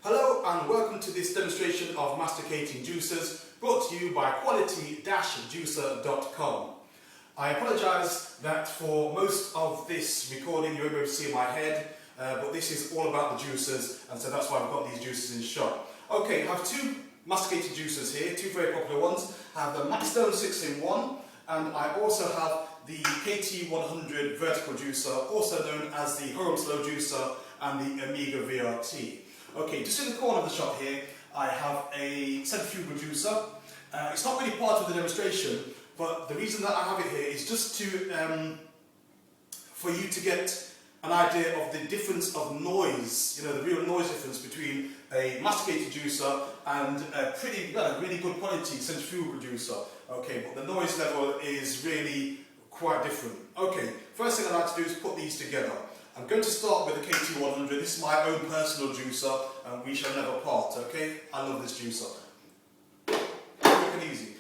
Hello and welcome to this demonstration of masticating juicers brought to you by quality-juicer.com. I apologise that for most of this recording you won't be able to see my head, but this is all about the juicers, and so that's why I've got these juicers in shot. Okay, I have two masticated juicers here, two very popular ones. I have the Matstone 6-in-1 and I also have the KT100 Vertical juicer, also known as the Home Slow juicer and the Amiga VRT. Okay, just in the corner of the shop here, I have a centrifugal juicer. It's not really part of the demonstration, but the reason that I have it here is just to for you to get an idea of the difference of noise, the real noise difference between a masticated juicer and a really good quality centrifugal juicer. Okay, but the noise level is really quite different. Okay, first thing I like to do is put these together. I'm going to start with the KT100. This is my own personal juicer and we shall never part, okay? I love this juicer. Quick and easy.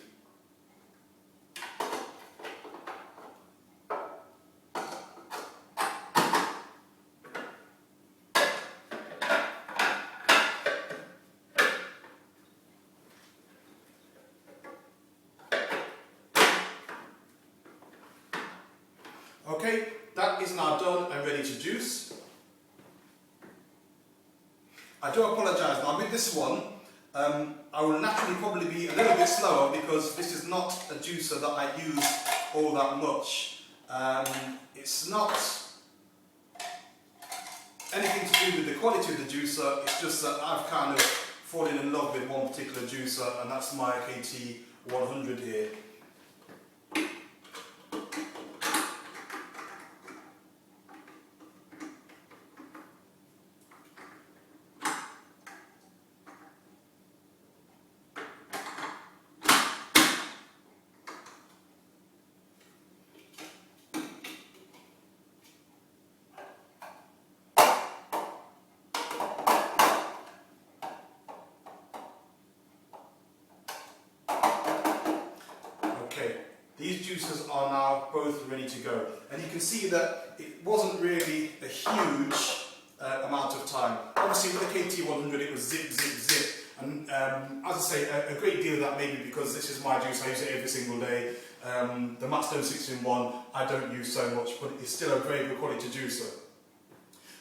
Okay, that is now done and ready to juice. I do apologise, now with this one, I will naturally probably be a little bit slower because this is not a juicer that I use all that much. It's not anything to do with the quality of the juicer, it's just that I've kind of fallen in love with one particular juicer, and that's my KT100 here. Okay, these juicers are now both ready to go, and you can see that it wasn't really a huge amount of time. Obviously with the KT100 it was zip, zip, zip, and as I say, a great deal of that maybe because this is my juice, I use it every single day. The Matstone 6-in-1 I don't use so much, but it's still a very good quality juicer.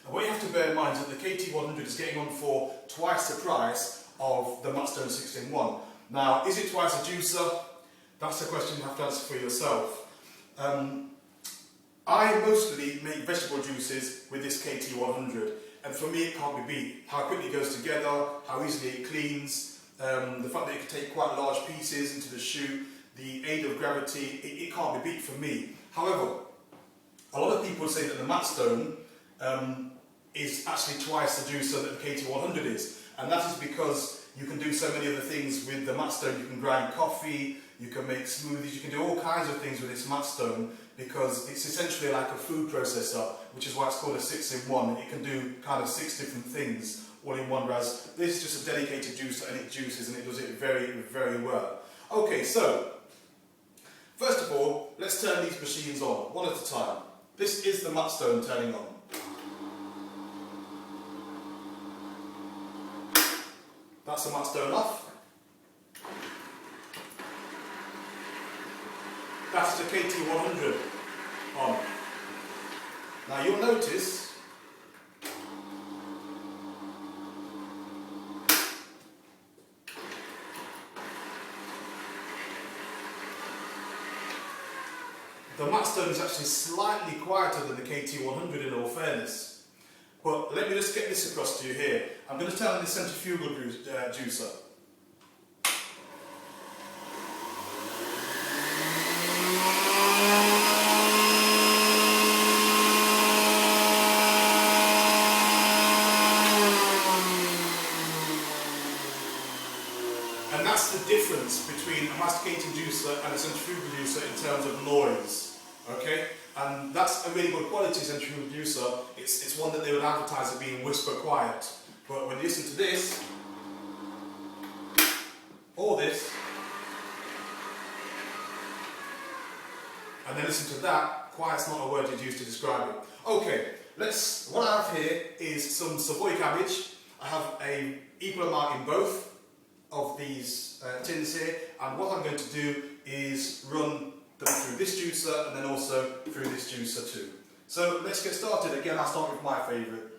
And what you have to bear in mind is that the KT100 is getting on for twice the price of the Matstone 6-in-1. Now, is it twice a juicer? That's a question you have to answer for yourself. I mostly make vegetable juices with this KT100, and for me it can't be beat. How quickly it goes together, how easily it cleans, the fact that it can take quite large pieces into the chute, the aid of gravity, it can't be beat for me. However, a lot of people say that the Matstone is actually twice the juicer that the KT100 is, and that is because you can do so many other things with the Matstone. You can grind coffee, you can make smoothies, you can do all kinds of things with this Matstone because it's essentially like a food processor, which is why it's called a 6-in-1. It can do kind of 6 different things all in one, whereas this is just a dedicated juicer and it juices and it does it very, very well. Okay, so first of all, let's turn these machines on, one at a time. This is the Matstone turning on. That's the Matstone off. That's the KT100 on. Now you'll notice the Matstone is actually slightly quieter than the KT100 in all fairness. But let me just get this across to you here. I'm going to turn on the centrifugal juicer. And that's the difference between a masticating juicer and a centrifugal juicer in terms of noise. Okay? And that's a really good quality centrifugal juicer. It's one that they would advertise as being whisper quiet. But when you listen to this, or this, and then listen to that, quiet's not a word you'd use to describe it. Okay, what I have here is some Savoy cabbage. I have a equal amount in both of these tins here, and what I'm going to do is run them through this juicer and then also through this juicer too. So let's get started. Again, I'll start with my favourite.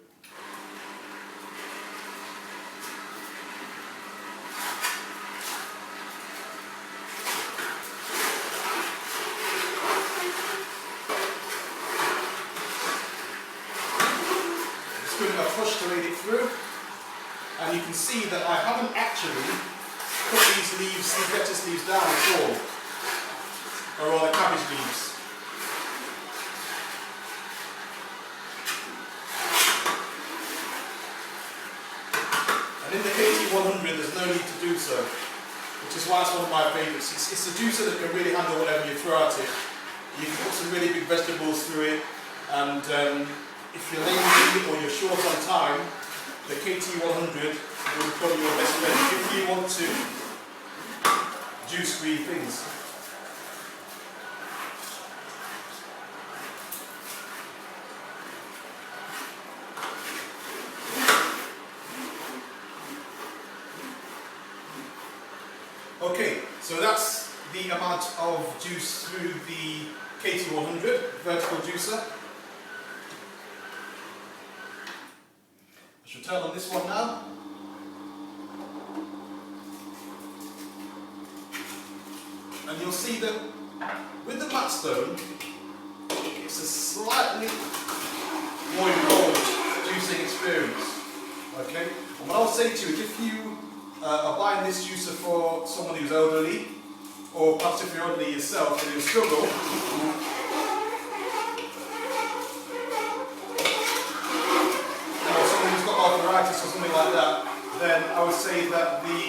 Just doing a push to lead it through, and you can see that I haven't actually put these leaves, these lettuce leaves down at all, or rather cabbage leaves. And in the KT100 there's no need to do so, which is why it's one of my favourites. It's a juicer that can really handle whatever you throw at it. You can put some really big vegetables through it, and if you're lazy or you're short on time, the KT100 will become your best friend if you want to juice green things. Okay, so that's the amount of juice through the KT100 vertical juicer. I should turn on this one now. And you'll see that with the Matstone, it's a slightly more involved juicing experience. Okay? And what I'll say to you is, if you are buying this juicer for someone who's elderly, or perhaps if you're elderly yourself and you struggle, or someone who's got arthritis or something like that, then I would say that the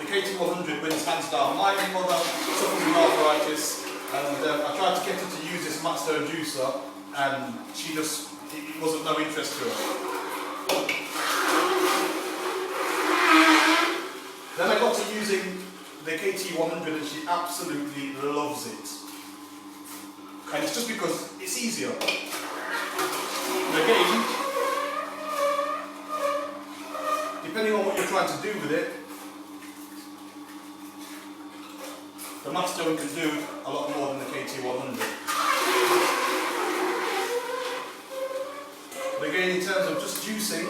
KT100 wins hands down. My mother suffers from arthritis, and I tried to get her to use this Matstone juicer, and it wasn't no interest to her. Then I got to using the KT100 and she absolutely loves it. And it's just because it's easier. And again, depending on what you're trying to do with it, the Matstone can do a lot more than the KT100. But again, in terms of just juicing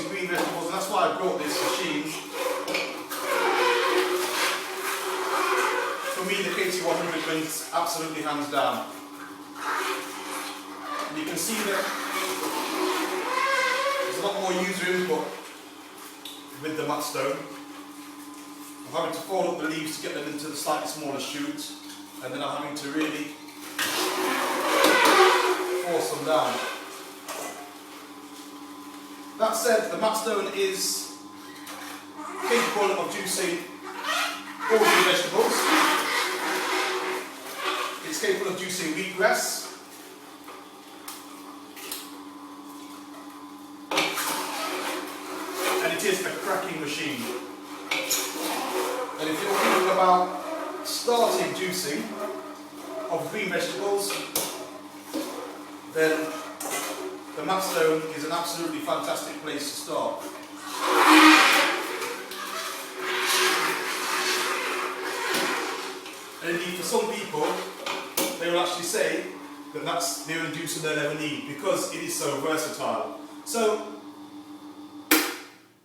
green vegetables, and that's why I brought this machine. For me, the KT100 wins absolutely hands down. And you can see that there's a lot more user input with the Matstone. I'm having to fold up the leaves to get them into the slightly smaller shoots, and then I'm having to really force them down. That said, the Matstone is capable of juicing all the vegetables. It's capable of juicing wheatgrass. And it is a cracking machine. And if you're thinking about starting juicing of green vegetables, then the Matstone is an absolutely fantastic place to start. And indeed, for some people, they will actually say that that's the only juicer they'll ever need because it is so versatile. So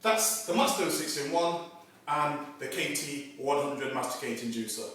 that's the Matstone 6-in-1 and the KT100 masticating juicer.